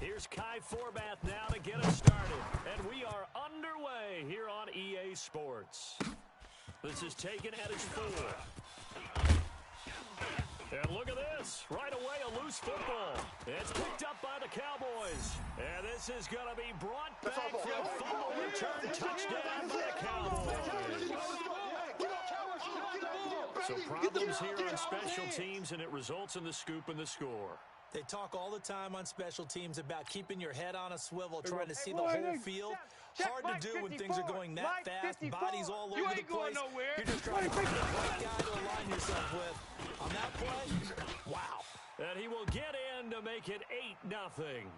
Here's Kai Forbath now to get us started. And we are underway here on EA Sports. This is taken at its 4. And look at this. Right away, a loose football. It's picked up by the Cowboys. And this is going to be brought back for a fumble return touchdown by the Cowboys. So problems here on special teams, and it results in the scoop and the score. They talk all the time on special teams about keeping your head on a swivel, trying to see the whole field. Hard to do when things are going that fast, bodies all over the place. You're just trying to find the right guy to align yourself with. On that play, wow. And he will get in to make it 8-0.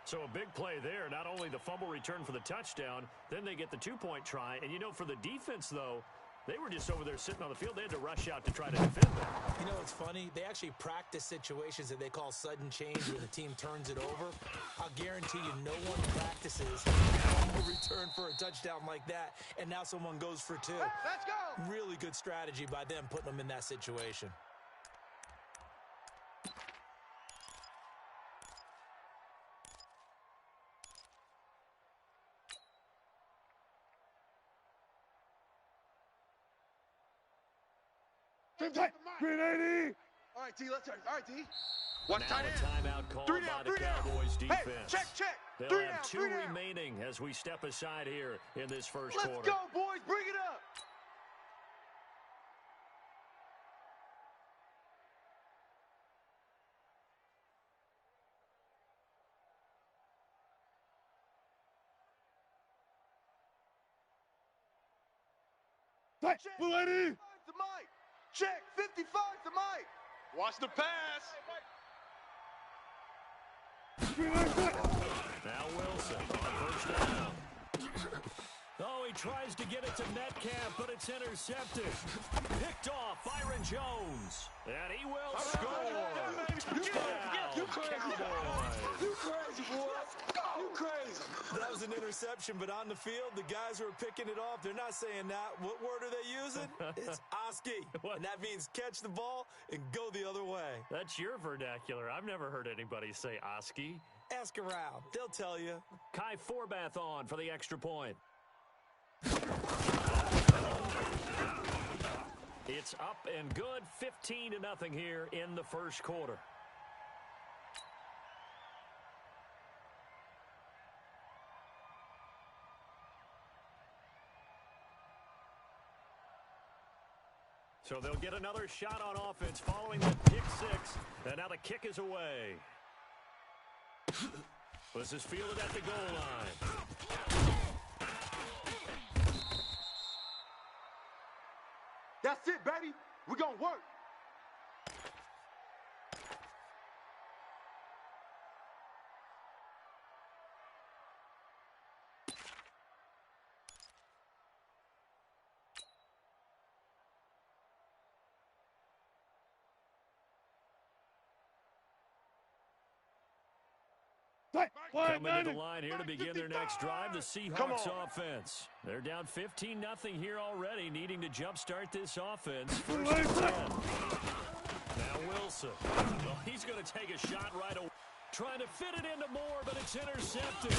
So a big play there. Not only the fumble return for the touchdown, then they get the 2-point try. And, you know, for the defense, though, they were just over there sitting on the field. They had to rush out to try to defend them. You know, it's funny. They actually practice situations that they call sudden change where the team turns it over. I'll guarantee you no one practices a return for a touchdown like that, and now someone goes for 2. Hey, let's go! Really good strategy by them putting them in that situation. $380. All right, D, let's turn. All right, D. One timeout called by the Cowboys defense. Hey, check. They'll have 2 remaining as we step aside here in this first quarter. Let's go, boys. Bring it up. Bulletti! Check, 55 to Mike. Watch the pass. Now Wilson on first down. Oh, he tries to get it to Metcalf, but it's intercepted. Picked off Byron Jones. And he will score. You crazy, boy. You crazy. That was an interception, but on the field, the guys who are picking it off, they're not saying that. What word are they using? It's Oski. And that means catch the ball and go the other way. That's your vernacular. I've never heard anybody say Oski. Ask around. They'll tell you. Kai Forbath on for the extra point. It's up and good, 15-0 here in the first quarter. So they'll get another shot on offense following the pick 6. And now the kick is away. This is fielded at the goal line. That's it, baby. We're going to work. Coming to the line here to begin their next drive, the Seahawks offense. They're down 15-0 here already, needing to jumpstart this offense. First and 10. Now Wilson. Well, he's going to take a shot right away. Trying to fit it into Moore, but it's intercepted.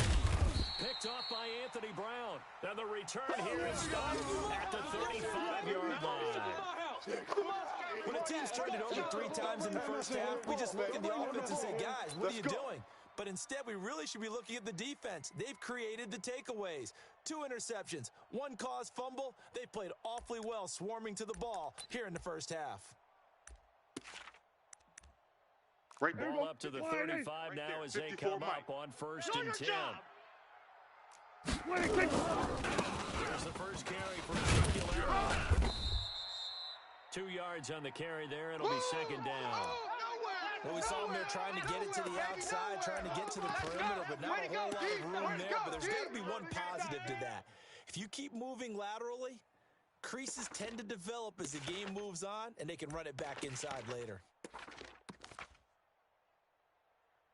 Picked off by Anthony Brown. And the return here is stopped at the 35-yard line. When a team's turned it over 3 times in the first half, we just look at the offense and say, guys, what are you doing? But instead, we really should be looking at the defense. They've created the takeaways. 2 interceptions, 1 caused fumble. They played awfully well swarming to the ball here in the first half. Great ball up to the 35 now as they come up on first and 10. Here's the first carry for Ezekiel. 2 yards on the carry there. It'll be second down. Well, we saw him there trying to get it to the outside, trying to get to the perimeter, but not a whole lot of room there. But there's got to be one positive to that. If you keep moving laterally, creases tend to develop as the game moves on, and they can run it back inside later.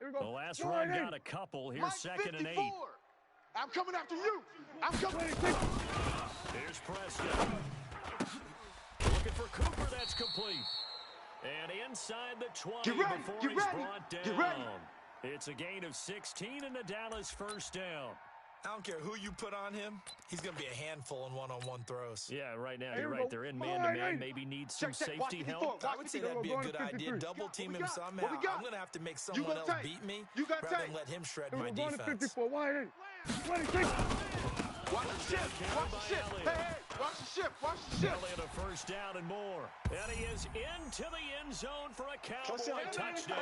The last run got a couple. Here's second and 8. I'm coming after you. I'm coming. Here's Preston. Looking for Cooper. That's complete. And inside the 20 before he's brought down. It's a gain of 16 and a Dallas first down. I don't care who you put on him. He's going to be a handful in one-on-one throws. Yeah, right now you're right. They're in man-to-man. Maybe needs some safety help. I would say that'd be a good idea. Double team him somehow. I'm going to have to make someone else beat me rather than let him shred my defense. Watch the ship. Watch the ship. Hey, watch the ship. Watch the ship. Elliott a first down and more. And he is into the end zone for a Cowboy touchdown.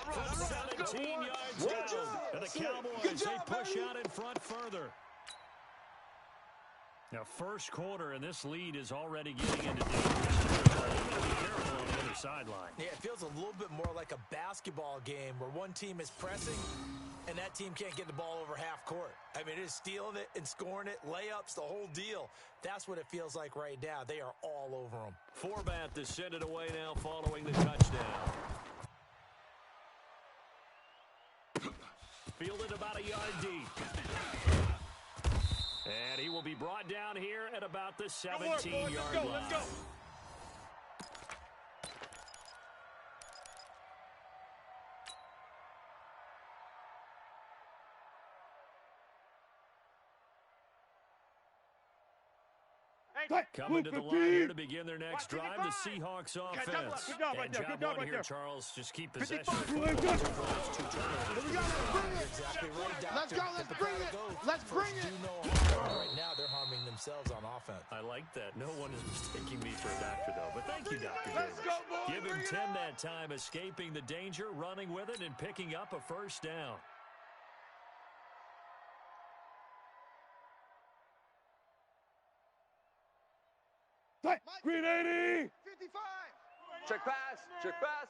From 17 yards down. And the Cowboys, they push out in front further. Now, first quarter, and this lead is already getting into dangerous territory. You got to be careful on the other sideline. Yeah, it feels a little bit more like a basketball game where one team is pressing and that team can't get the ball over half court. I mean, it is stealing it and scoring it, layups, the whole deal. That's what it feels like right now. They are all over them. Forbat to send it away now following the touchdown. Fielded about a yard deep. And he will be brought down here at about the 17-yard line. Let's go. Coming to the line here to begin their next drive, the Seahawks offense. Good job right there. Good job right there. Charles. Just keep possession. Let's bring it. Let's go. Let's bring it. Let's bring it. Right now, they're harming themselves on offense. I like that. No one is mistaking me for a doctor, though. But thank you, Dr. Let's Davis. go, boys. Give him 10 that time, escaping the danger, running with it, and picking up a first down. Green 80. 55. Check pass. Check pass.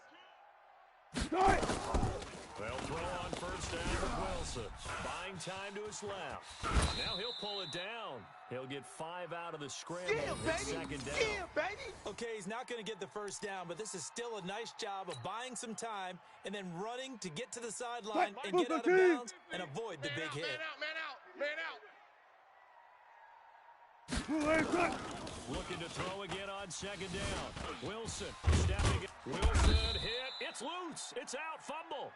They'll throw on first down with Wilson. Buying time to his left. Now he'll pull it down. He'll get 5 out of the scramble. Second down. Okay, he's not going to get the first down, but this is still a nice job of buying some time and then running to get to the sideline and get out of bounds and avoid the big hit. Man out. Looking to throw again on second down. Wilson stepping it. Wilson hit. It's loose. It's out. Fumble.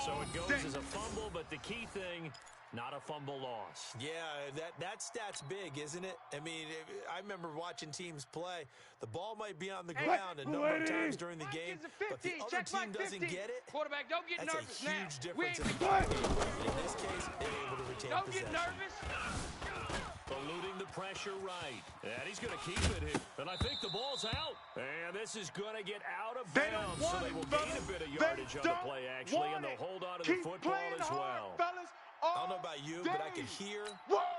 So it goes as a fumble, but the key thing, not a fumble loss. Yeah, that stat's big, isn't it? I mean, I remember watching teams play. The ball might be on the ground a number of times during the game, but the other team doesn't get it. Quarterback, don't get That's nervous a huge now. difference in the game. In this case, they're able to retain Don't possession. get nervous. Eluding the pressure right. And he's going to keep it here. And I think the ball's out. And this is going to get out of bounds. So they will gain a bit of yardage on the play, actually, and they'll hold on to the football as well. I don't know about you, but I can hear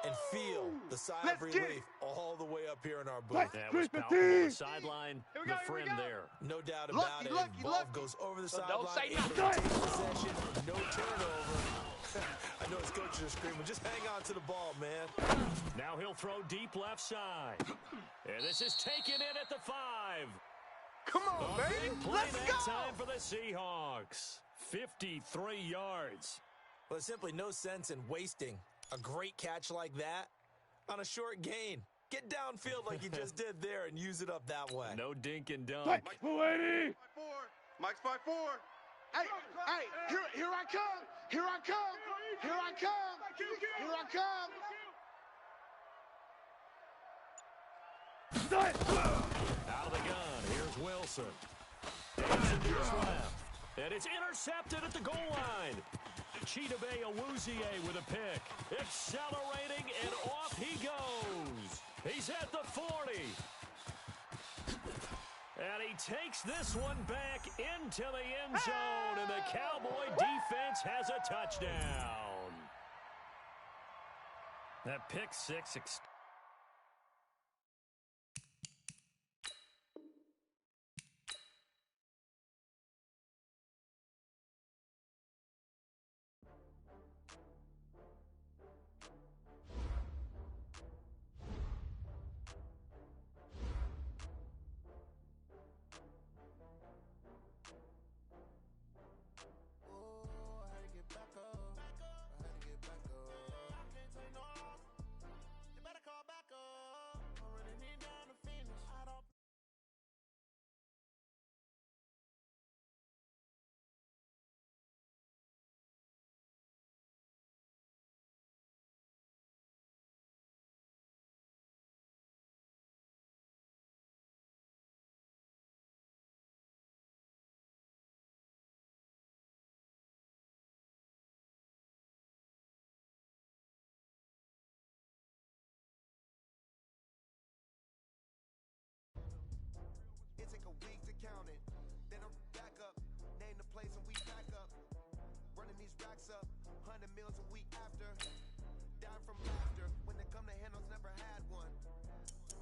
and feel the sigh of relief all the way up here in our booth. That was powerful on the sideline. The friend there. No doubt about it. Ball goes over the sideline. Don't say able to nothing. take possession. No turnover. I know his coaches are screaming. Just hang on to the ball, man. Now he'll throw deep left side. And this is taken in at the 5. Come on, Big baby. play Let's that go. time for the Seahawks. 53 yards. Well, there's simply no sense in wasting a great catch like that on a short gain. Get downfield like you just did there and use it up that way. No dink and dunk. Mike's 5'4". Mike's 5'4". Hey, here I come. Here I come. Here I come. Here I come. Out of the gun. Here's Wilson. Davidson to his left. And it's intercepted at the goal line. Chidobe Awuzie with a pick. Accelerating, and off he goes. He's at the 40. And he takes this one back into the end zone, and the Cowboy defense has a touchdown. That pick six. counting. Then I'm back up, name the place and we back up. Running these racks up, 100 meals a week after. Dying from laughter, when they come to handles, never had one.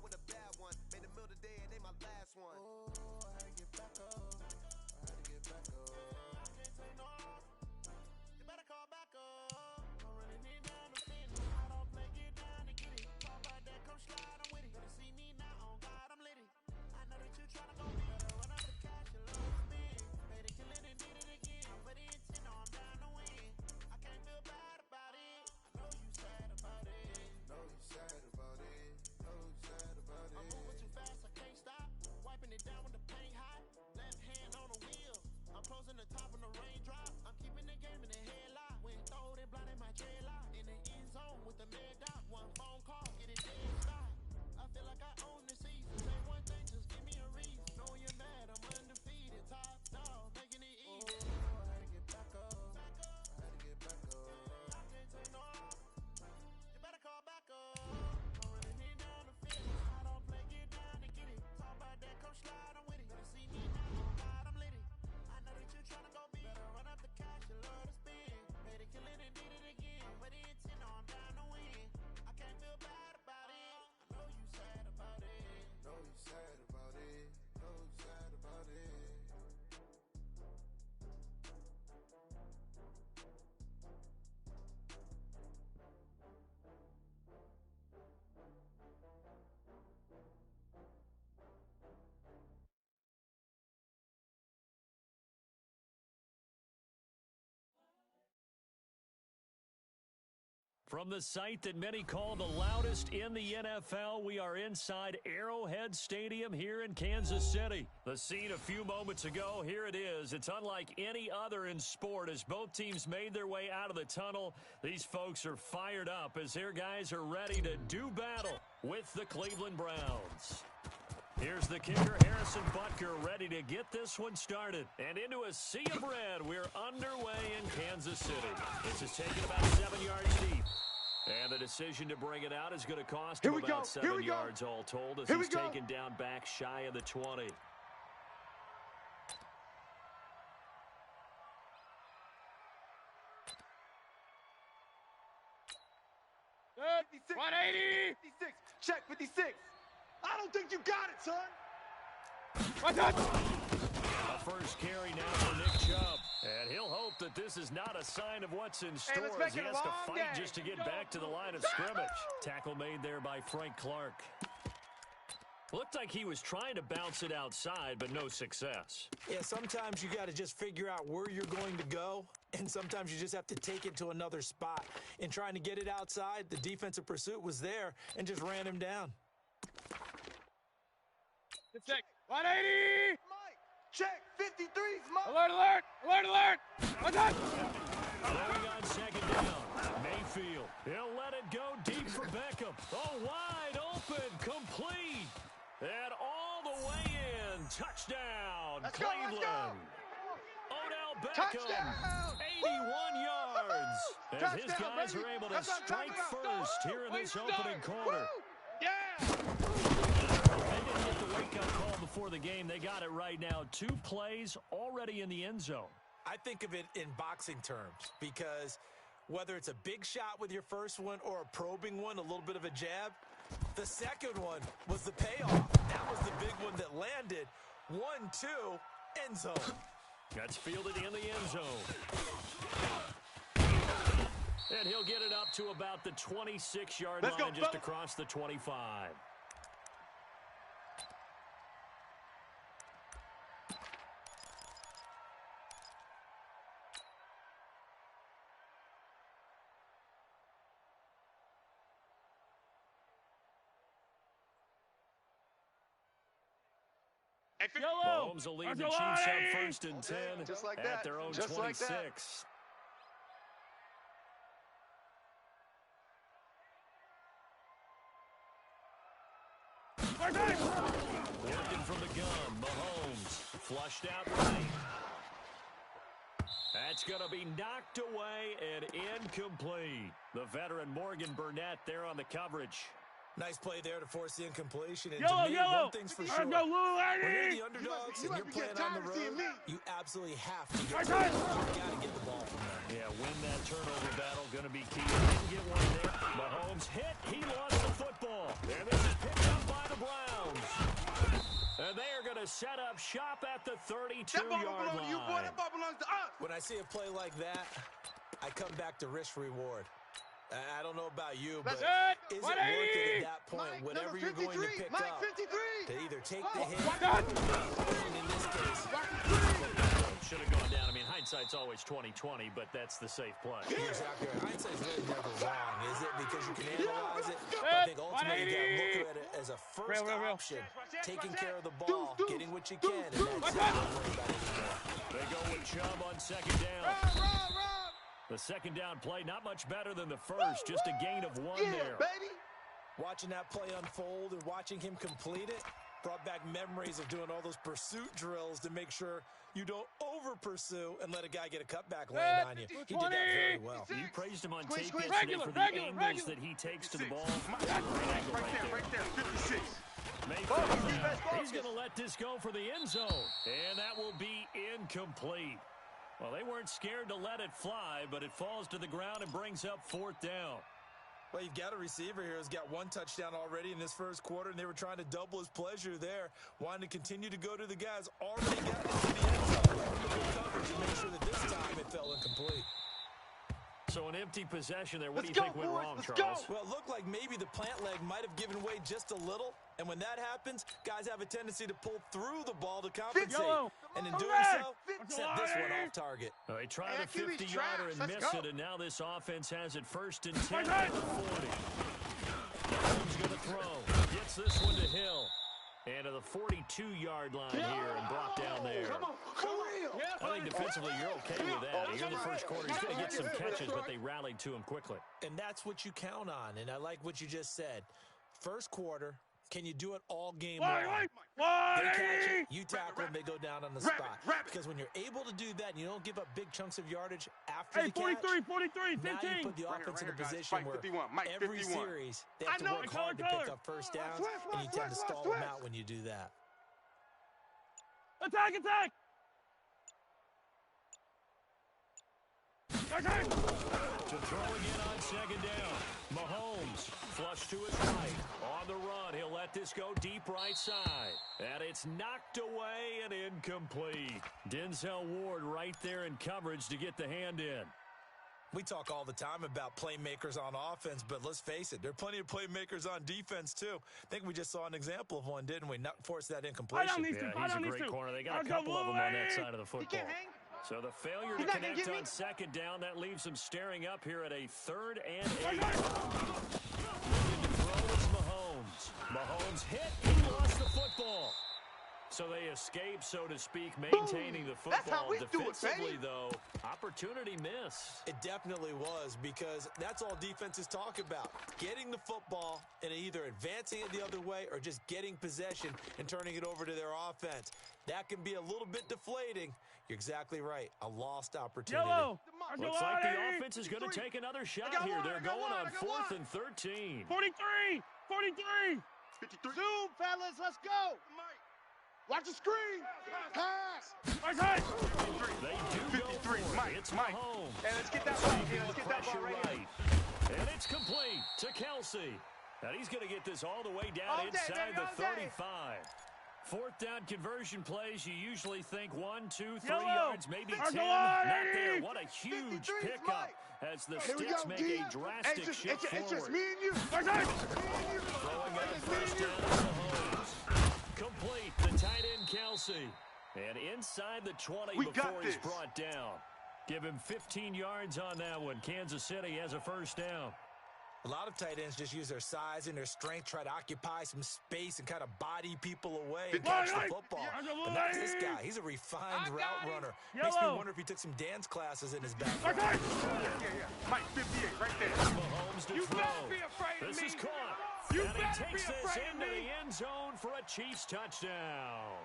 With a bad one, made a meal today and they my last one. Oh, I had to get back up, I had to get back up. I can't take no off, you better call back up. I'm running it down the finish, I don't play, get down and get it. Talk about that, come slide, I'm with it. Better see me now, on God, I'm litty. I know that you tryna go be, better run up the cash, you love to spin. Made it, kill it and did it again, but the intent, no, I'm down to win. I can't feel bad about it, I know you sad about it. Know you sad about it, know you sad about it. I'm moving too fast, I can't stop, wiping it down with the paint hot. Left hand on the wheel, I'm closing the top when the raindrop. I'm keeping the game in the headlock, when throwed and blinded my dreadlock. In the end zone with the mad dot, one phone call, get it dead stop. I feel like I own the season, say one thing, just give me a reason. Knowing you're mad, I'm undefeated, top dog, making it easy. Oh, I had to get back up, I had to get back up. I can't take no off, you better call back up. I'm running it down the finish, I don't play, get down and get it. Talk about that, come slide, I'm with it. Better see me now, on God, I'm litty. I know that you tryna go be, better run up the cash, you love to spin. Made it, kill it and did it again, but the intent, no, I'm down to win. I can't feel bad about it, I know you sad about it. Know you sad about it, know you sad about it. From the site that many call the loudest in the NFL, we are inside Arrowhead Stadium here in Kansas City. The scene a few moments ago, here it is. It's unlike any other in sport as both teams made their way out of the tunnel. These folks are fired up as their guys are ready to do battle with the Cleveland Browns. Here's the kicker, Harrison Butker, ready to get this one started. And into a sea of red, we're underway in Kansas City. This is taken about 7 yards deep. And the decision to bring it out is going to cost him about 7 yards all told as he's taken down back shy of the 20. Good. 180. 56. Check 56. I don't think you got it, son. A first carry now for Nick Chubb. And he'll hope that this is not a sign of what's in store as he has to fight just to get back to the line of scrimmage. Tackle made there by Frank Clark. Looked like he was trying to bounce it outside, but no success. Yeah, sometimes you got to just figure out where you're going to go, and sometimes you just have to take it to another spot. In trying to get it outside, the defensive pursuit was there and just ran him down. Check. 180. Mike. Check. 53's Mike. Alert, alert. Alert, alert. What's up? Going on second down. Mayfield. He'll let it go deep for Beckham. Oh, wide open. Complete. And all the way in. Touchdown. Let's Cleveland. Go. Odell Beckham. Touchdown. 81 yards. As Touchdown, his guys baby. are able to That's what I'm strike talking about. first here in this opening quarter. Yeah. They didn't get the wake-up call before the game. They got it right now. 2 plays already in the end zone. I think of it in boxing terms because whether it's a big shot with your first one or a probing one, a little bit of a jab, the second one was the payoff. That was the big one that landed. 1-2, end zone. That's fielded in the end zone. And he'll get it up to about the 26-yard line, just across the 25. Mahomes will lead the Chiefs up first and 10 Just like at that. their own Just 26. like that. Working from the gun, Mahomes flushed out right. That's going to be knocked away and incomplete. The veteran Morgan Burnett there on the coverage. Nice play there to force the incompletion. And Yellow, to me, yellow. one thing's for Let's sure. go, Lou, When you're Eddie. the underdogs You and you're must be playing getting on the tired of seeing road, me. you absolutely have to get Right the side. ball. You got to get the ball from them. Yeah, win that turnover battle. Going to be key. Didn't get one there. Mahomes hit. He lost the football. And this is picked up by the Browns. And they are going to set up shop at the 32-yard belongs to you, boy. line. That ball belongs to us. When I see a play like that, I come back to risk-reward. I don't know about you, but is it worth it at that point, Mike, whatever number you're going to 53, pick Mike, up, 53. to either take the hit, Done. and in this case, Should have gone down. I mean, hindsight's always 20/20, but that's the safe play. you're exactly right. Hindsight's really never wrong, is it? Because you can analyze it, but I think ultimately you got to look at it as a first Real. option, taking care of the ball, getting what you can, and that's it. Don't worry about it anymore. They go with Chubb on second down. Rob. The second down play, not much better than the first, just a gain of one Yeah, there. baby. Watching that play unfold and watching him complete it brought back memories of doing all those pursuit drills to make sure you don't over-pursue and let a guy get a cutback lane on you. He did that very well. You praised him on Squeeze, tape squeeze. yesterday for the Regular. angles that he takes to the ball. Right there. 56. Mayfield, he's going to let this go for the end zone. And that will be incomplete. Well, they weren't scared to let it fly, but it falls to the ground and brings up fourth down. Well, you've got a receiver here who's got one touchdown already in this first quarter, and they were trying to double his pleasure there, wanting to continue to go to the guys already got into the end zone. Good coverage to make sure that this time it fell incomplete. So an empty possession there. What Let's do you go, think went boys. wrong, Let's Charles? go. Well, it looked like maybe the plant leg might have given way just a little, and when that happens, guys have a tendency to pull through the ball to compensate. Yellow. And in Come doing back. so, sent this one off target. Well, they tried Hey, a that QB's 50-yarder and trash. Let's missed go. it, and now this offense has it first and 10 Right at side. the 40. Mahomes going to throw. Gets this one to Hill. And to the 42-yard line here and brought down there. Come on. For real. I think defensively you're okay with that. Here in the first quarter, he's going to get some catches, but they rallied to him quickly. And that's what you count on, and I like what you just said. First quarter, can you do it all game long? They catch it, you tackle them, they go down on the spot. Because when you're able to do that and you don't give up big chunks of yardage after Hey, the catch, 43, 15. now you put the offense in a here, guys. position Mike where 51, Mike every 51. series they have to I know. work hard to pick up first downs, and you tend to stall them out when you do that. Attack. Attack. To throw again on second down. Mahomes flush to his right. On the run, he'll let this go deep right side. And it's knocked away and incomplete. Denzel Ward right there in coverage to get the hand in. We talk all the time about playmakers on offense, but let's face it, there are plenty of playmakers on defense, too. I think we just saw an example of one, didn't we? Not force that incompletion. Yeah, he's a great corner. They got a couple of them on that side of the football. So the failure to connect on second down, that leaves them staring up here at a 3rd and 8. Looking to throw is Mahomes. Mahomes hit. He lost the football. So they escape, so to speak, maintaining the football. That's how we do it, Defensively, baby. though, opportunity miss. It definitely was, because that's all defenses talk about. Getting the football and either advancing it the other way or just getting possession and turning it over to their offense. That can be a little bit deflating. You're exactly right. A lost opportunity. Yellow. Looks like the offense is going to take another shot here. They're going on 4th and 13. 43. 53. Zoom, fellas. Let's go. Watch the screen. Pass. Attack. They do 53. go for it. Mike. It's Mike. Mahomes. Hey, let's get that ball. Taking Let's the get that ball pressure right here. right. And it's complete to Kelsey. And he's going to get this all the way down All day, inside baby, the all day. 35. 4th down conversion plays, you usually think 1, 2, 3 Yellow. yards, maybe 10. Mark the Not line. there. What a huge 53 is pickup Mike. as the Here we Sticks go, make D. a drastic shift It's just forward. me and you. Attack. Throwing on first down is Mahomes. Complete, the tight end Kelsey. And inside the 20 We got before he's this. brought down. Give him 15 yards on that one. Kansas City has a first down. A lot of tight ends just use their size and their strength, try to occupy some space and kind of body people away and catch the football. But not this guy. He's a refined route runner. Makes me wonder if he took some dance classes in his background. Attack. Yeah. Mike 58 right there. Mahomes to You throw. better be afraid of This me. is caught. You and he better be takes this afraid of into me. the end zone for a Chiefs touchdown.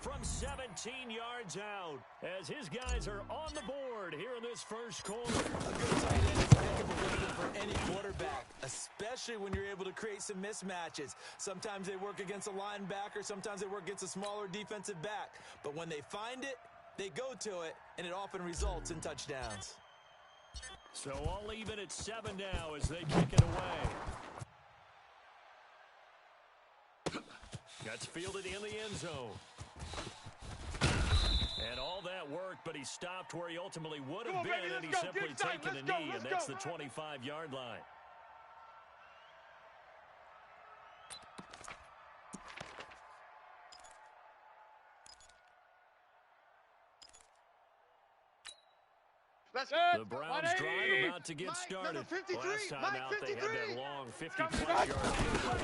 From 17 yards out, as his guys are on the board here in this first quarter. A good tight end is a heck unbelievable for any quarterback, especially when you're able to create some mismatches. Sometimes they work against a linebacker, sometimes they work against a smaller defensive back. But when they find it, they go to it, and it often results in touchdowns. So all even at 7 now as they kick it away. Gets fielded in the end zone. And all that work, but he stopped where he ultimately would have been, and he's simply taken a knee, and that's the 25-yard line. The Browns drive about to get started. Last time out, they had that long 50-plus yard field.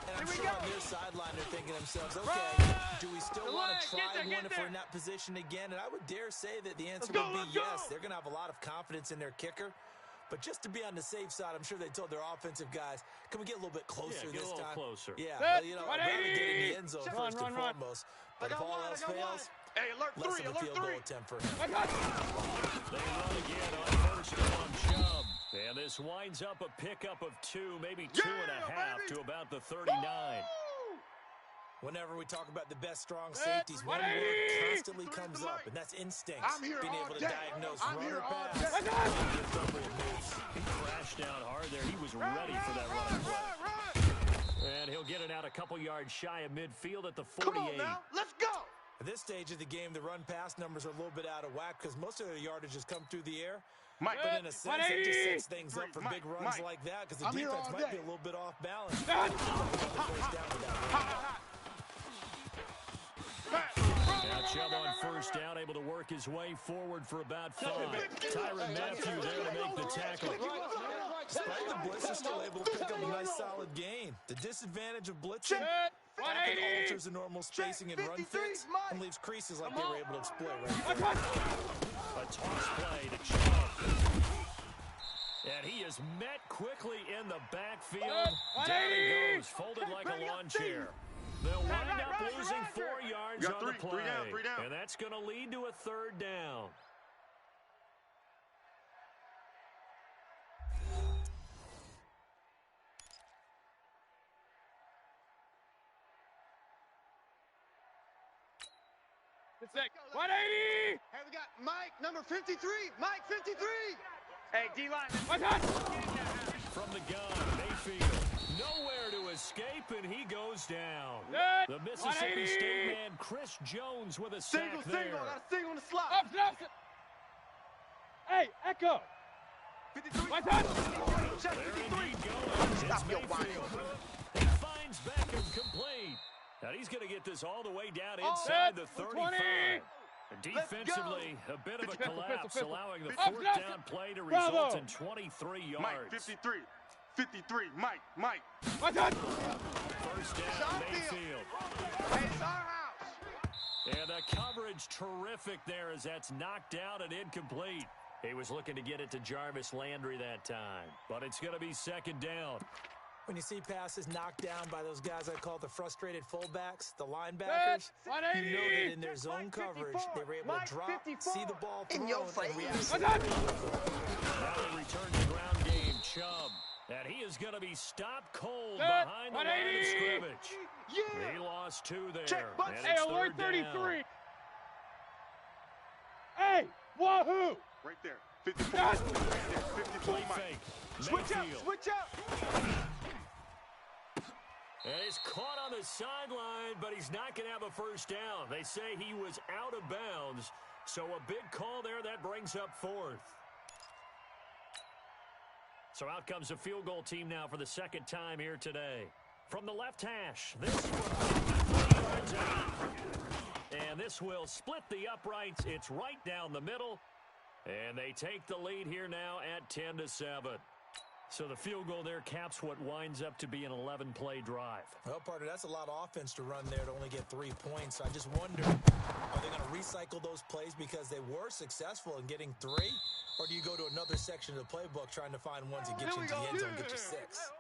And I'm sure on their sideline they're thinking to themselves, okay, do we still want to try one if we're in that position again? And I would dare say that the answer would be yes. They're going to have a lot of confidence in their kicker. But just to be on the safe side, I'm sure they told their offensive guys, can we get a little bit closer this time? Get a little closer. Yeah, well, you know, I'd rather get in the end zone first and foremost. But if all else fails, less of a field goal attempt for him. They run again on first down, Chubb. And this winds up a pickup of 2, maybe 2.5 to about the 39. Whenever we talk about the best strong safeties, one word constantly comes up, and that's instinct. Being able to diagnose run or pass. He crashed down hard there. He was ready for that running play. And he'll get it out a couple yards shy of midfield at the 48. Come on now, let's go. At this stage of the game, the run-pass numbers are a little bit out of whack because most of their yardage has come through the air. But in a sense, that just sets things up for big runs like that because the defense might be a little bit off balance. Now Chubb on first down, able to work his way forward for about 5. Tyrann Mathieu there to make the tackle. Despite the blitz, they're still able to pick up a nice solid gain. The disadvantage of blitzing often alters the normal spacing and run fits and leaves creases like they were able to exploit right there. A toss play to Chubb. And he is met quickly in the backfield. Down he goes, folded like a lawn chair. They'll wind up losing 4 yards on the play. Three down. And that's going to lead to a 3rd down. It's like 180. Hey, we got Mike, number 53. Mike, 53. Hey, D-line. From the gun, Mayfield. Nowhere to escape, and he goes down. The Mississippi State man, Chris Jones, with a sack there. Single. Got a single on the slot. Up. Hey, Echo. 53. My touch. Check There 53. indeed goes. It's Stop your Mayfield. whining. He finds Beckham complete. Now he's going to get this all the way down inside the 35. Defensively, a bit of a collapse, allowing the 4th down play to result in 23 yards. Mike, 53. 53. Mike. My touch. First down, Mayfield. Hey, it's our house. And the coverage terrific there as that's knocked out and incomplete. He was looking to get it to Jarvis Landry that time, but it's going to be 2nd down. When you see passes knocked down by those guys I call the frustrated fullbacks, the linebackers, you know that in their zone coverage, they were able to drop, see the ball thrown, and react. Now they return to ground game, Chubb. And he is going to be stopped cold behind the line of scrimmage. He lost 2 there. And Hey, it's alert 3rd 33. down. Hey, wahoo. Right there. 54. Right there. 54. Play Mike. fake. Switch Mayfield. up. And he's caught on the sideline, but he's not going to have a first down. They say he was out of bounds, so a big call there. That brings up 4th. So out comes a field goal team now for the 2nd time here today. From the left hash, this one yards out. And this will split the uprights. It's right down the middle. And they take the lead here now at 10-7. So the field goal there caps what winds up to be an 11-play drive. Well, partner, that's a lot of offense to run there to only get 3 points. I just wonder, are they going to recycle those plays because they were successful in getting 3? Or do you go to another section of the playbook trying to find ones that get you into the end zone and get you 6?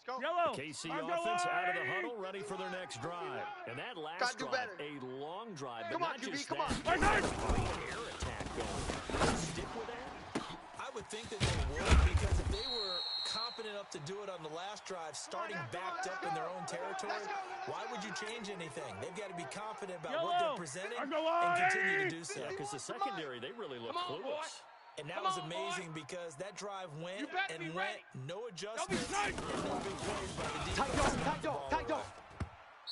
go. Yellow. KC offense out of the huddle, ready for their next drive. And that last drive, a long drive, but not just that. Come on. Air attack going. Will they stick with that? I would think that they would, because if they were confident enough to do it on the last drive, starting backed up in their own territory, why would you change anything? They've got to be confident about what they're presenting and continue to do so. Yeah, because the secondary, they really look clueless. And that was amazing because that drive went and went, no adjustments, and no big plays by the defense. Tight dog.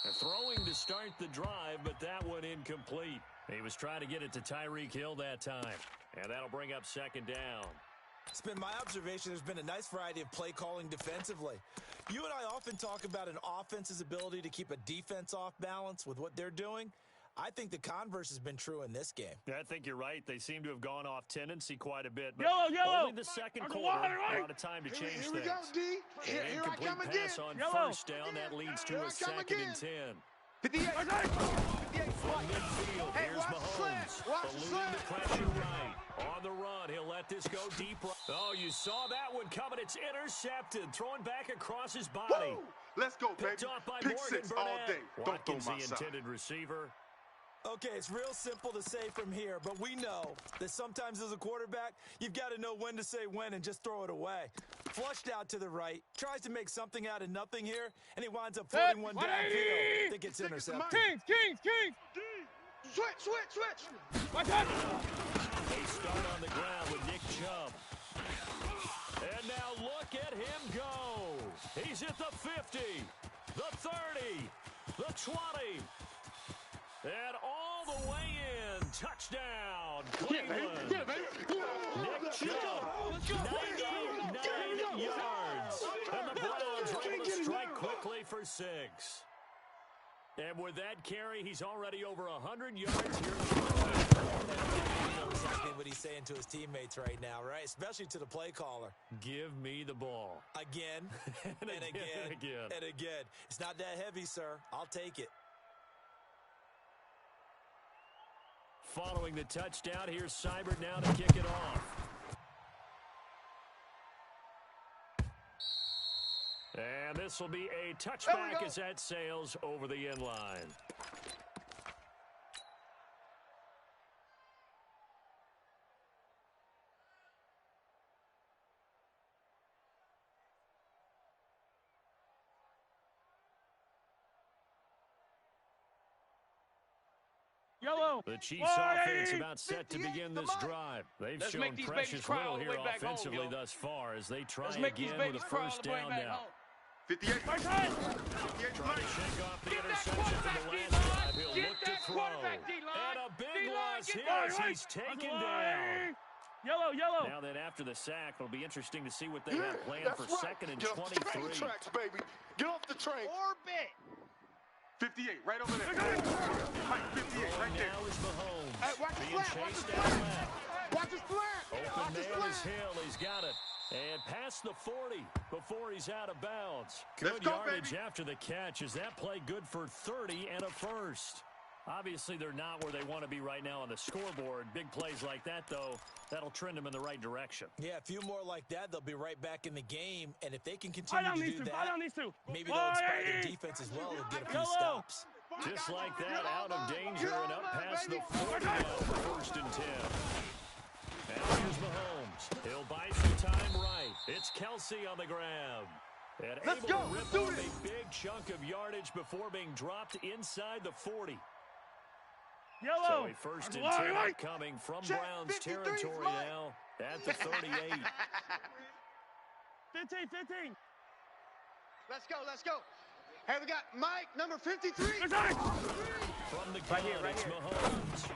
And throwing to start the drive, but that one incomplete. He was trying to get it to Tyreek Hill that time. And that'll bring up second down. It's been my observation there's been a nice variety of play calling defensively. You and I often talk about an offense's ability to keep a defense off balance with what they're doing. I think the converse has been true in this game. Yeah, I think you're right. They seem to have gone off tendency quite a bit. But Yellow. only the second quarter, a lot of time to change Here things. we go, D. Here I Incomplete come pass again. on first down. That leads to a second and 10. 58. 58. From midfield, Hey, here's watch the Mahomes. slant. Watch the Eluding the slant. pressure right. On the run, he'll let this go deep. Oh, you saw that one coming. It's intercepted. Throwing back across his body. Woo! Let's go, baby. Picked off by Pick Morgan six Burnett. all day. Don't throw Watkins, my the side. intended receiver. Okay, it's real simple to say from here, but we know that sometimes as a quarterback, you've got to know when to say when and just throw it away. Flushed out to the right, tries to make something out of nothing here, and he winds up floating one downfield that gets intercepted. Kings. Switch. Watch out. They start on the ground with Nick Chubb. And now look at him go. He's at the 50, the 30, the 20. And all the way in. Touchdown. Cleveland. Nick Chubb, 99 yards. And the Browns are able to strike quickly for 6. And with that carry, he's already over 100 yards here. You know exactly what he's saying to his teammates right now, right? Especially to the play caller. Give me the ball. Again, and again. It's not that heavy, sir. I'll take it. Following the touchdown, here's Seibert now to kick it off. And this will be a touchback as that sails over the end line. Yellow. The Chiefs offense about set to begin this drive. They've shown precious little here offensively thus far as they try again with a first down now. 58. Trying to shake off the interception from the last drive. He'll look to throw. And a big loss here as he's taken down. Yellow. Now then, after the sack, it'll be interesting to see what they have planned for second and Get off the train 23. tracks, baby. Get off the train. Orbit. 58, right over there. Mike, 58, right there. Now is Mahomes. Hey, watch the being slant. chased out left. Watch his flat. Open man is Hill. He's got it. And past the 40 before he's out of bounds. Good go, yardage baby. after the catch. Is that play good for 30 and a first? Obviously, they're not where they want to be right now on the scoreboard. Big plays like that, though, that'll trend them in the right direction. Yeah, a few more like that, they'll be right back in the game. And if they can continue to do that, maybe they'll inspire their defense as well and get a few stops. Just like that, out of danger and up past the 40 now for first and 10. And here's Mahomes. He'll buy some time right. It's Kelsey on the grab. And able to rip off a big chunk of yardage before being dropped inside the 40. So a first and 10 coming from Browns territory now at the 38. 15. Let's go. Hey, we got Mike, number 53. From the gun, it's Mahomes.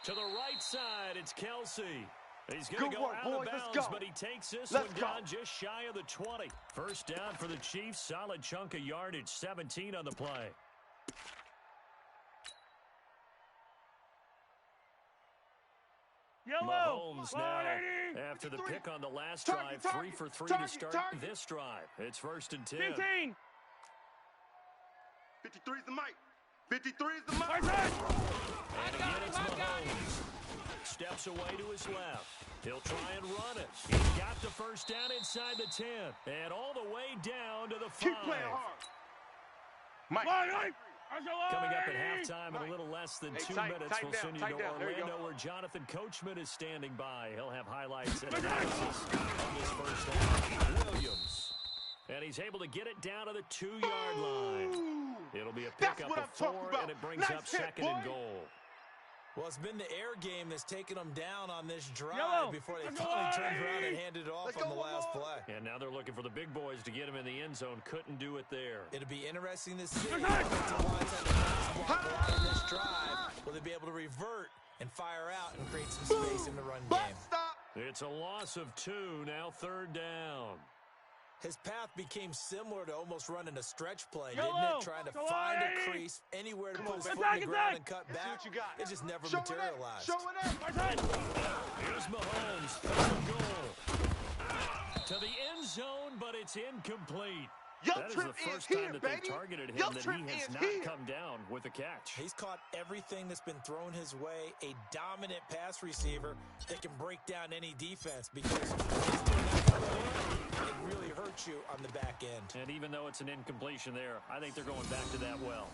To the right side, it's Kelsey. He's going to go out of bounds, but he takes this one down just shy of the 20. First down for the Chiefs. Solid chunk of yardage, 17 on the play. Mahomes now, after the pick on the last drive, 3 for 3 to start this drive. It's first and 10. 15. 53 is the mic. 53 is the mic. And again, it's Mahomes. Steps away to his left. He'll try and run it. He's got the first down inside the 10. And all the way down to the 5. Keep playing hard. Mike. Coming up at halftime in a little less than 2 minutes, we'll send you to Orlando where Jonathan Coachman is standing by. He'll have highlights and analysis on this first half. Williams. And he's able to get it down to the 2-yard line. It'll be a pickup of 4, and it brings up second and goal. Well, it's been the air game that's taken them down on this drive before they finally turned around and handed it off on the last play. And now they're looking for the big boys to get him in the end zone. Couldn't do it there. It'll be interesting to see if the Lions have the pass block a lot on this drive. Will they be able to revert and fire out and create some space in the run game? It's a loss of 2, now 3rd down. His path became similar to almost running a stretch play, didn't it? Trying to find a crease anywhere to put his foot in the ground and cut back. It just never materialized. Here's Mahomes, 3rd goal. To the end zone, but it's incomplete. That is the first time that they've targeted him that he has not come down with a catch. He's caught everything that's been thrown his way. A dominant pass receiver that can break down any defense because he's doing that it really hurts you on the back end. And even though it's an incompletion there, I think they're going back to that well.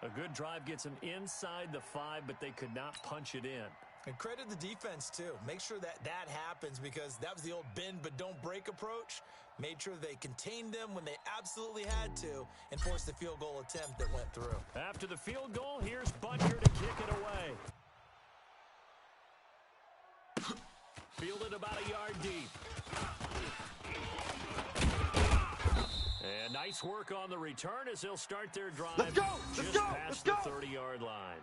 A good drive gets them inside the 5, but they could not punch it in. And credit the defense, too. Make sure that happens because that was the old bend but don't break approach. Made sure they contained them when they absolutely had to and forced the field goal attempt that went through. After the field goal, here's Butker to kick it away. Fielded about a yard deep. And nice work on the return as they'll start their drive just past the 30-yard line.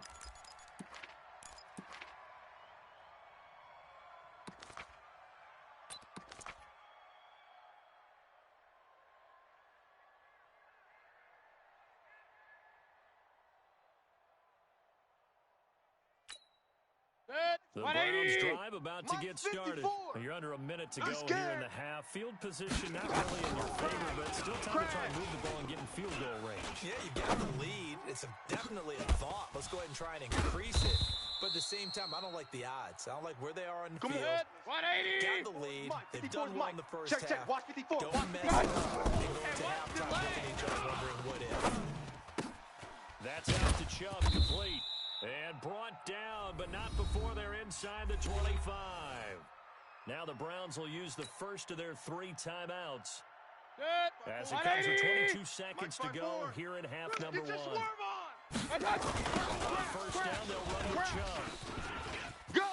The Browns drive about to get started. You're under a minute to go here in the half. Field position not really in your favor, but still time to try and move the ball and get in field goal range. Yeah, you got the lead. It's definitely a thought. Let's go ahead and try and increase it. But at the same time, I don't like the odds. I don't like where they are in the field. Got the lead. They've done well in the first half. Don't mess it up and go into halftime looking at each other wondering what if. That's out to Chubb, complete. And brought down, but not before they're inside the 25. Now the Browns will use the first of their 3 timeouts. As it comes with 22 seconds to go here in half number 1. First down, they'll run with Chubb. Go!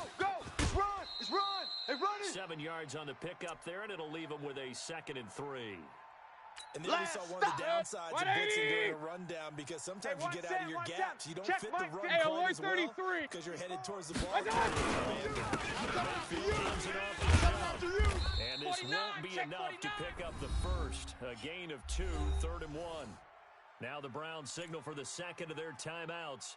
It's run! Hey, run it! 7 yards on the pickup there, and it'll leave them with a 2nd and 3. And then we saw one of the downsides of blitzing during a rundown because sometimes you get out of your gaps. You don't fit the run quite as well because you're headed towards the ball. And this won't be enough to pick up the first. A gain of 2, 3rd and 1. Now the Browns signal for the 2nd of their timeouts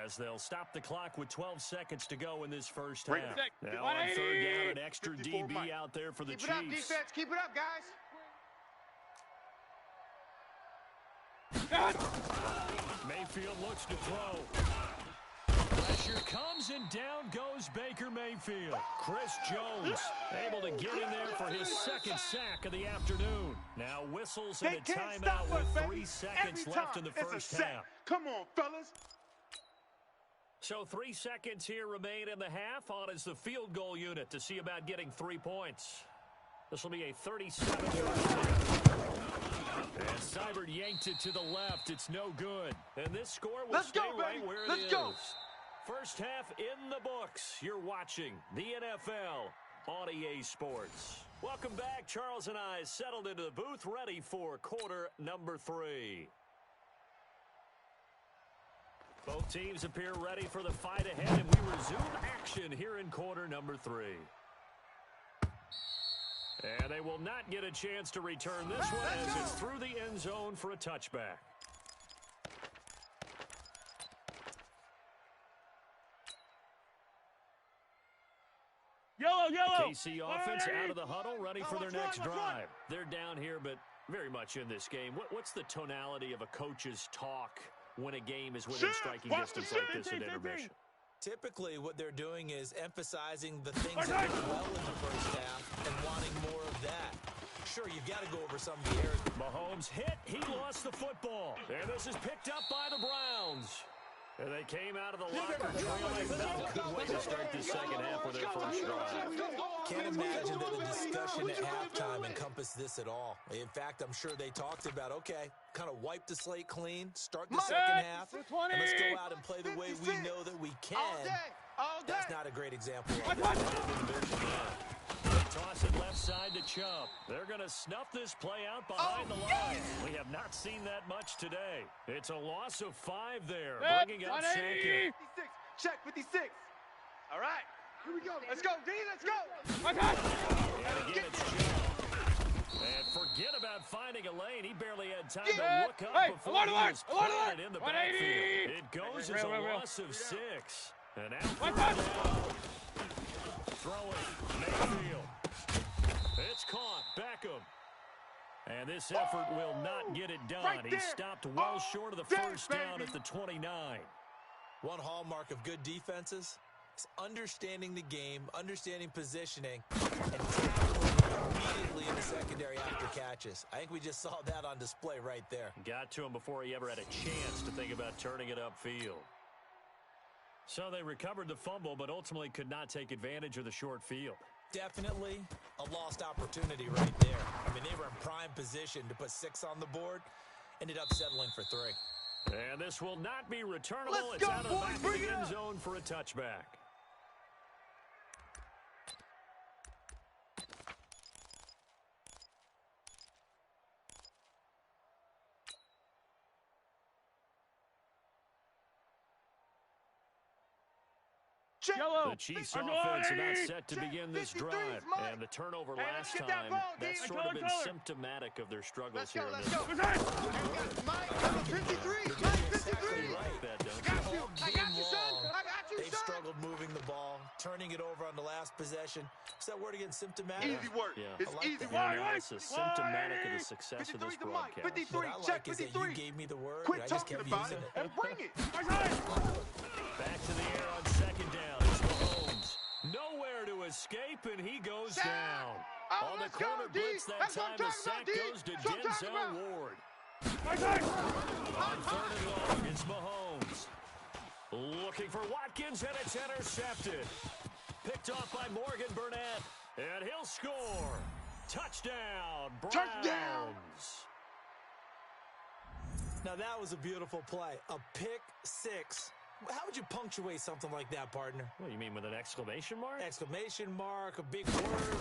as they'll stop the clock with 12 seconds to go in this first half. Now on 3rd down, an extra DB out there for the Chiefs. Keep it up, defense. Keep it up, guys. Mayfield looks to throw. Pressure comes and down goes Baker Mayfield. Chris Jones able to get in there for his 2nd sack of the afternoon. Now whistles and a timeout with 3 seconds left in the first half. Come on, fellas. So 3 seconds here remain in the half. On is the field goal unit to see about getting 3 points. This will be a 37-yard. And Seibert yanked it to the left. It's no good. And this score will stay right where it is. First half in the books. You're watching the NFL on EA Sports. Welcome back. Charles and I settled into the booth ready for quarter number 3. Both teams appear ready for the fight ahead, and we resume action here in quarter number 3. And they will not get a chance to return this one as it's through the end zone for a touchback. Yellow! KC offense out of the huddle, ready for their next drive. They're down here, but very much in this game. What's the tonality of a coach's talk when a game is within striking distance like this in intermission? Typically, what they're doing is emphasizing the things that went well in the first half and wanting more of that. Sure, you've got to go over some of the errors. Mahomes hit. He lost the football. And this is picked up by the Browns. And they came out of the locker trailing. Not a good way to start the second half with their first drive. Can't imagine that the discussion at halftime encompassed this at all. In fact, I'm sure they talked about, okay, kind of wipe the slate clean, start the second half, and let's go out and play the way we know that we can. That's not a great example of it. They toss it left side to Chubb. They're going to snuff this play out behind the line. We have not seen that much today. It's a loss of 5 there, bringing up second. 56. Check 56. All right. Here we go. Let's go, D. Let's go. And again, it's Chubb. And forget about finding a lane. He barely had time to look up before he was planted in the backfield. It goes as a loss of 6. And out throwing Mayfield. It's caught. Beckham. And this effort will not get it done. He stopped well short of the first down at the 29. One hallmark of good defenses is understanding the game, understanding positioning, and tackling immediately in the secondary after catches. I think we just saw that on display right there. Got to him before he ever had a chance to think about turning it upfield. So they recovered the fumble, but ultimately could not take advantage of the short field. Definitely a lost opportunity right there. I mean, they were in prime position to put 6 on the board, ended up settling for 3. And this will not be returnable. It's out of the back of the end zone for a touchback. The Chiefs offense about set to begin this drive. And the turnover last time, that's sort of been symptomatic of their struggles here in this. Mike, number 53. Mike, 53. I got you, son. I got you, son. They've struggled moving the ball, turning it over on the last possession. Is that word again, symptomatic? Easy work. Yeah. It's like easy that. work. It's symptomatic of the success of this broadcast. 53. What I Check like is that 53. you gave me the word, Quit and I just talking kept about using it it. and bring it. Back to the air on second down. It's Mahomes. Nowhere to escape, and he goes down. On the corner blitz that time, the sack goes to Denzel Ward. On third and long, it's Mahomes. Looking for Watkins, and it's intercepted. Picked off by Morgan Burnett, and he'll score. Touchdown, Browns. Touchdown. Now, that was a beautiful play. A pick 6. How would you punctuate something like that, partner? What do you mean, with an exclamation mark? Exclamation mark, a big word.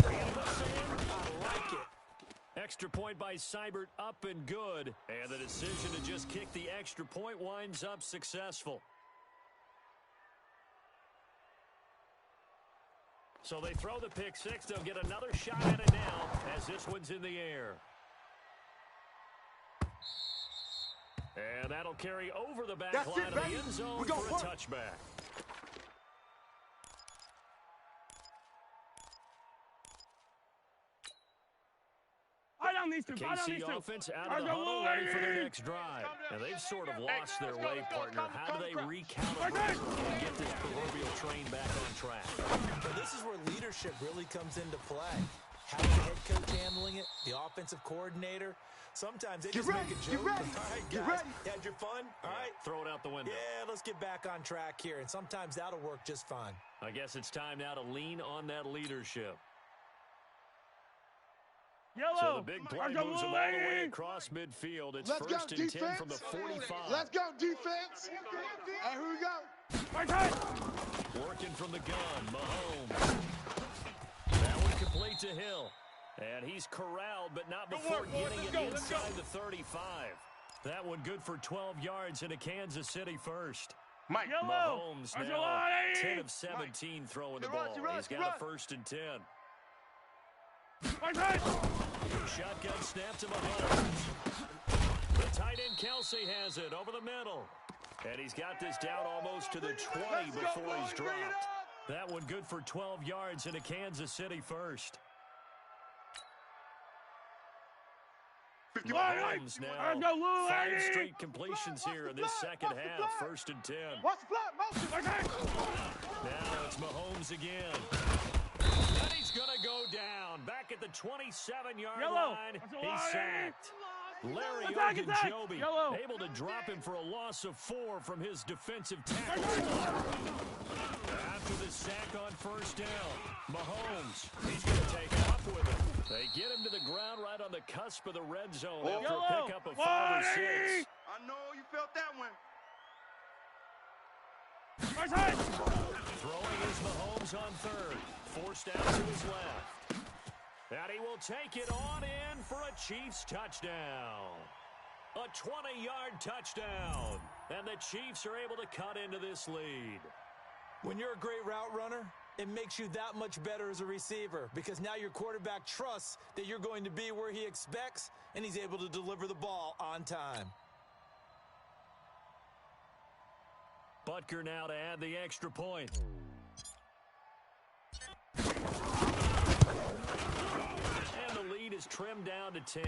I like it. Extra point by Seibert, up and good. And the decision to just kick the extra point winds up successful. So they throw the pick 6. They'll get another shot at it now as this one's in the air. And that'll carry over the back line of the end zone for a touchback. KC offense out of the huddle, ready for their next drive. And they've sort of lost their way, partner. How do they recalibrate and get this proverbial train back on track? Well, this is where leadership really comes into play. How's the head coach handling it? The offensive coordinator? Sometimes they just make a joke. All right, guys, you had your fun? All right. Throw it out the window. Yeah, let's get back on track here. And sometimes that'll work just fine. I guess it's time now to lean on that leadership. So the big play moves them all the way across midfield. It's first and 10 from the 45. Let's go, defense. And here we go. Working from the gun, Mahomes. That one complete to Hill. And he's corralled, but not before getting it inside the 35. That one good for 12 yards into Kansas City first. Mike. Mahomes now 10 of 17 throwing the ball. He's got a first and 10. Shotgun snap to Mahomes. The tight end Kelsey has it over the middle. And he's got this down almost to the 20 before he's dropped. That one good for 12 yards into Kansas City first. Mahomes now 5 straight completions here in this second half. 1st and 10. Watch the flat motion. Now it's Mahomes again. And he's going to go down. Back at the 27-yard line. He's sacked. Larry Ogunjobi able to drop him for a loss of 4 from his defensive tackle. After the sack on 1st down, Mahomes, he's going to take off with him. They get him to the ground right on the cusp of the red zone after a pickup of 5 or 6. I know you felt that one. Throwing is Mahomes on 3rd. Forced out to his left. And he will take it on in for a Chiefs touchdown. A 20-yard touchdown. And the Chiefs are able to cut into this lead. When you're a great route runner, it makes you that much better as a receiver because now your quarterback trusts that you're going to be where he expects, and he's able to deliver the ball on time. Butker now to add the extra point. And the lead is trimmed down to 10.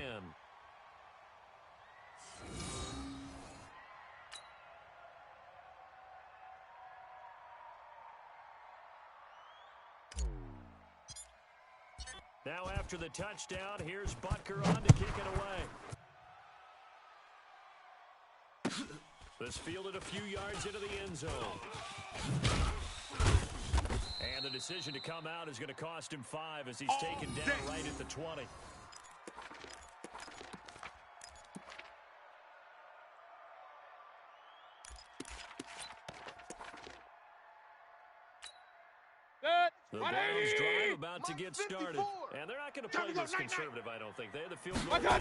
Now after the touchdown, here's Butker on to kick it away. This fielded a few yards into the end zone. And the decision to come out is going to cost him 5 as he's taken down right at the 20. The Browns drive about to get started. And they're not going to play this conservative, I don't think. They have the field goal. They're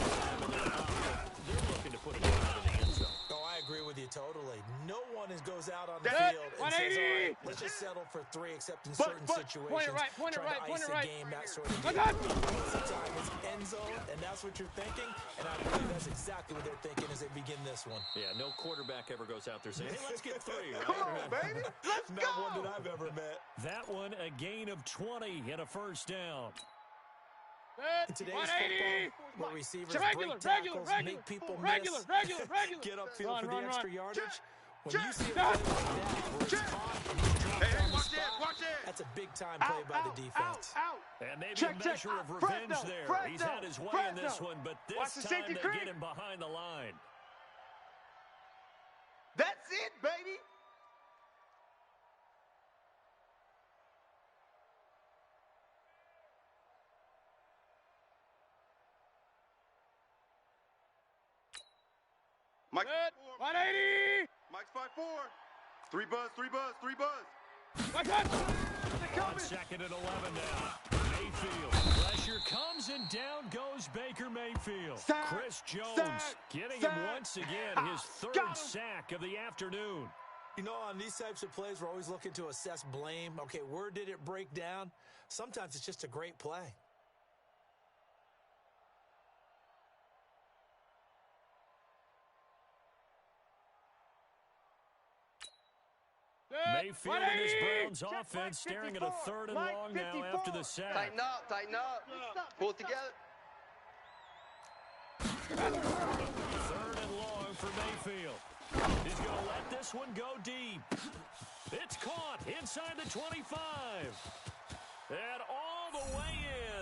looking to put a drive in the end zone. Oh, I agree with you totally. No one goes out on the field and says, all right, let's just settle for 3 except in certain situations. Point it right, game, that sort of deal. Sometimes it's end zone, and that's what you're thinking. And I believe that's exactly what they're thinking as they begin this one. Yeah, no quarterback ever goes out there saying, hey, let's get 3. Right? Come on, baby. Let's go. Not one that I've ever met. That one, a gain of 20 and a 1st down. In today's football, where receivers break tackles, make people miss, get upfield for the extra yardage, when you see a play like that where it's caught and you drop on the spot, that's a big-time play by the defense. And maybe a measure of revenge there. He's had his way in this one, but this time they get him behind the line. That's it, baby. Mike 180. Mike's 5-4. 3 buzz, 3 buzz, 3 buzz. Mike 2nd and 11 now. Mayfield. Pressure comes and down goes Baker Mayfield. Chris Jones getting him once again his 3rd sack of the afternoon. You know, on these types of plays, we're always looking to assess blame. Okay, where did it break down? Sometimes it's just a great play. Mayfield and his Browns offense staring at a 3rd and long now after the sack. Tighten up, tighten up. Pull it together. 3rd and long for Mayfield. He's going to let this one go deep. It's caught inside the 25. And all the way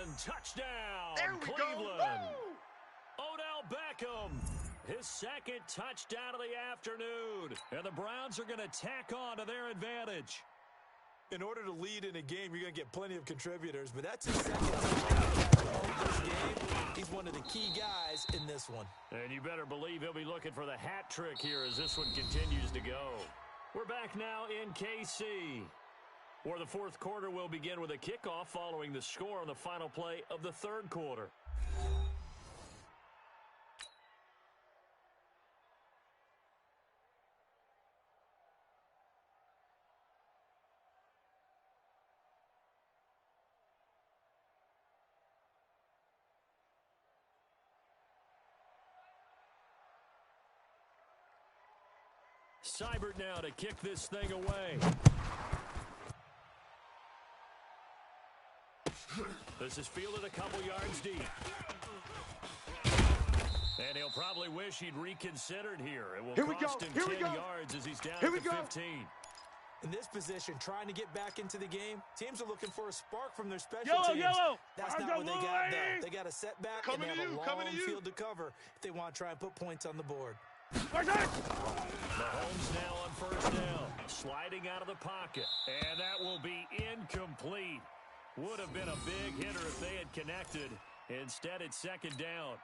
in. Touchdown, there we Cleveland. Go. Odell Beckham. His 2nd touchdown of the afternoon. And the Browns are going to tack on to their advantage. In order to lead in a game, you're going to get plenty of contributors, but that's his 2nd touchdown of this game. He's one of the key guys in this one. And you better believe he'll be looking for the hat trick here as this one continues to go. We're back now in KC, where the 4th quarter will begin with a kickoff following the score on the final play of the 3rd quarter. Seibert now to kick this thing away. This is fielded a couple yards deep. probably wish he'd reconsidered here. It will Here we cost go. him Here we 10 go. yards as he's down Here at we the go. 15. In this position, trying to get back into the game, teams are looking for a spark from their special Yellow, teams. yellow. That's not what they got, though. They got a setback, and they have a long field to cover if they want to try and put points on the board. Mahomes now on first down, sliding out of the pocket, and that will be incomplete. Would have been a big hitter if they had connected. Instead, it's second down.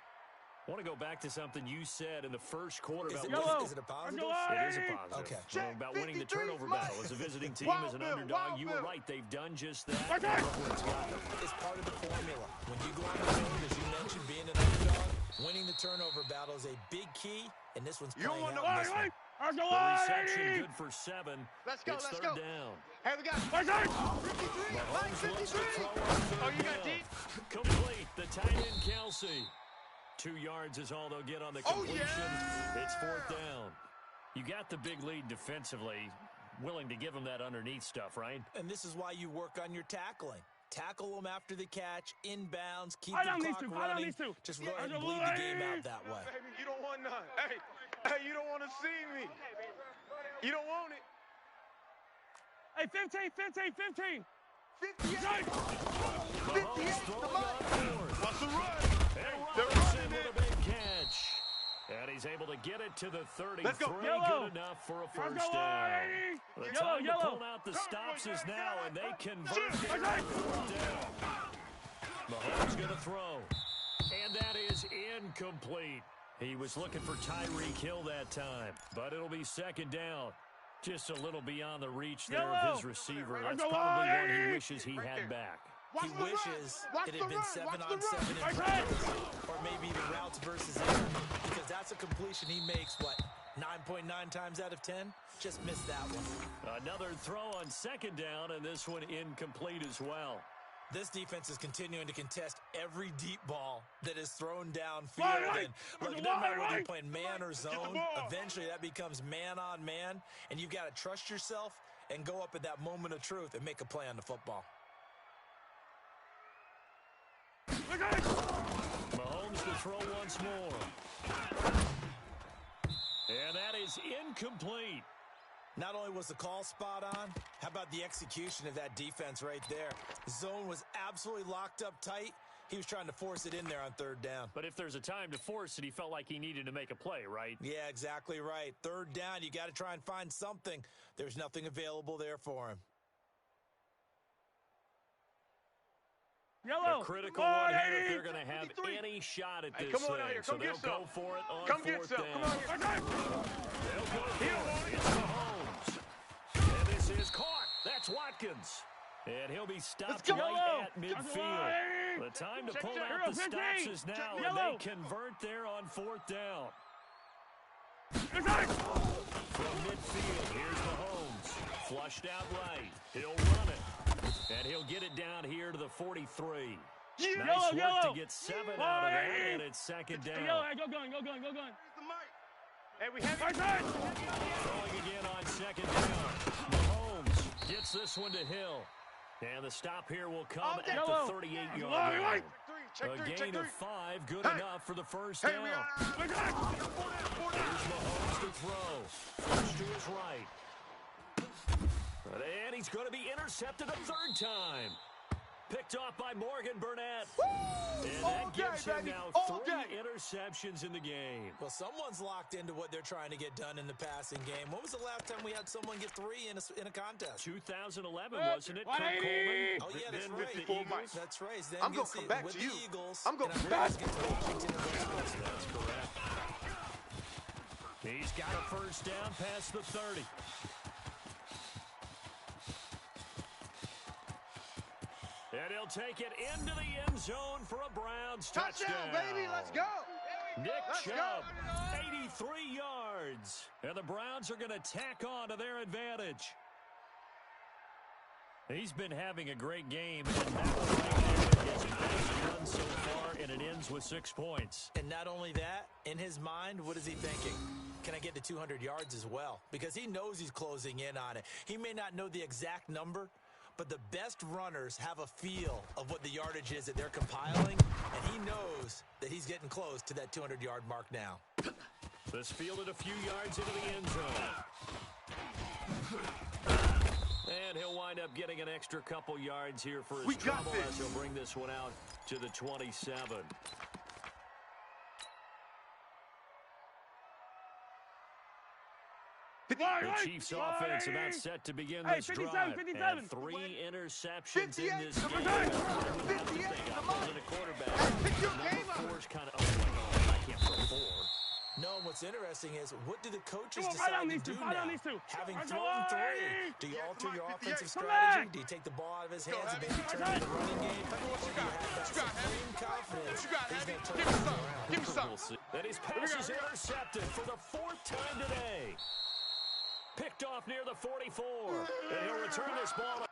I want to go back to something you said in the first quarter about Is it a positive? It is a positive. Okay. Well, about winning the turnover battle. As a visiting team, as an underdog, you were right. They've done just that. It's part of the formula. When you go on the road, as you mentioned, being an underdog, winning the turnover battle is a big key, and this one's playing out in this one. The reception good for 7. Let's go, It's let's third go. down. Hey, we got 53. Mahomes looks to throw on third Oh, you got down. deep? Complete. The tight end, Kelsey. 2 yards is all they'll get on the completion. It's fourth down. You got the big lead defensively. Willing to give them that underneath stuff, right? And this is why you work on your tackling. Tackle them after the catch, inbounds, keep I the don't need clock to. I don't running. need to. Just go ahead and bleed the game out that way. Baby, you don't want none. Hey, you don't want to see me. You don't want it. Hey, 15, 15, 15. 58. Mahomes throwing on fourth. What's the run? And They're Robinson running with it. a big catch. And he's able to get it to the 33. Let's go. Yellow. Good enough for a Let's first go, down. Lady. The Yellow, time to yellow. pull out the stops is now, and they convert Shoot. here on fourth down. Mahomes going to throw. And that is incomplete. He was looking for Tyreek Hill that time, but it'll be second down. Just a little beyond the reach there of his receiver. That's probably one he wishes he had back. He wishes it had been 7-on-7 in practice, or maybe even routes versus air, because that's a completion he makes, 9.9 times out of 10? Just missed that one. Another throw on second down, and this one incomplete as well. This defense is continuing to contest every deep ball that is thrown downfield. And look, it doesn't matter whether you're playing man or zone. Eventually, that becomes man on man, and you've got to trust yourself and go up at that moment of truth and make a play on the football. Mahomes to throw once more. And that is incomplete. Not only was the call spot on, how about the execution of that defense right there? Zone was absolutely locked up tight. He was trying to force it in there on third down. But if there's a time to force it, he felt like he needed to make a play, right? Yeah, exactly right. Third down, you got to try and find something. There's nothing available there for him. Yellow. A critical one here if they're going to have any shot at this come on thing. out here. So Come they'll get go some. for it on Come get fourth some. down. Come on here. They'll go for it. It's Mahomes. And this is caught. That's Watkins. And he'll be stopped go. right Yellow. at midfield. The time to pull out the stops is now, and Yellow. they convert there on fourth down. Yellow. From midfield, here's Mahomes. Flushed out right. He'll run it. And he'll get it down here to the 43. Nice work to get 7 out of that, and it's second down. Yellow, go going. Hey, we have it. Throwing again on second down. Mahomes gets this one to Hill. And the stop here will come at the 38-yard line. A gain of 5, good enough for the first down. Here's Mahomes to throw. First to his right. And he's going to be intercepted a third time. Picked off by Morgan Burnett. And that gives him now 3 interceptions in the game. Well, someone's locked into what they're trying to get done in the passing game. When was the last time we had someone get 3 in a contest? 2011, wasn't it? Kurt Coleman. Oh, yeah, that's then right. with the Eagles. That's right. Then I'm going to come back with to you. The Eagles, I'm going to come back back. to Washington. That's correct. He's got a first down past the 30. And he'll take it into the end zone for a Browns touchdown. baby, let's go. Nick Let's go. Chubb, 83 yards. And the Browns are going to tack on to their advantage. He's been having a great game, and that one right there is his best run so far, and it ends with 6 points. And not only that, in his mind, what is he thinking? Can I get to 200 yards as well? Because he knows he's closing in on it. He may not know the exact number, but the best runners have a feel of what the yardage is that they're compiling, and he knows that he's getting close to that 200-yard mark now. This fielded a few yards into the end zone. And he'll wind up getting an extra couple yards here for his trouble as he'll bring this one out to the 27. The Chiefs offense about set to begin this drive. 57. And 3 interceptions in this game. 58. The quarterback. Number 4's kind of, I can't throw 4. No, and what's interesting is, what do the coaches Come on, decide right on to these do two, now? right on these two. Having Right thrown on. 3, do you alter your offensive Come strategy? back. Do you take the ball out of his hands and maybe turn to the running game? Or do you have that supreme confidence he's going to turn things around? Give me some. And his pass is intercepted for the 4th time today. Picked off near the 44. And he'll return this ball.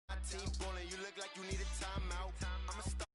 My team ballin', you look like you need a timeout. I'ma start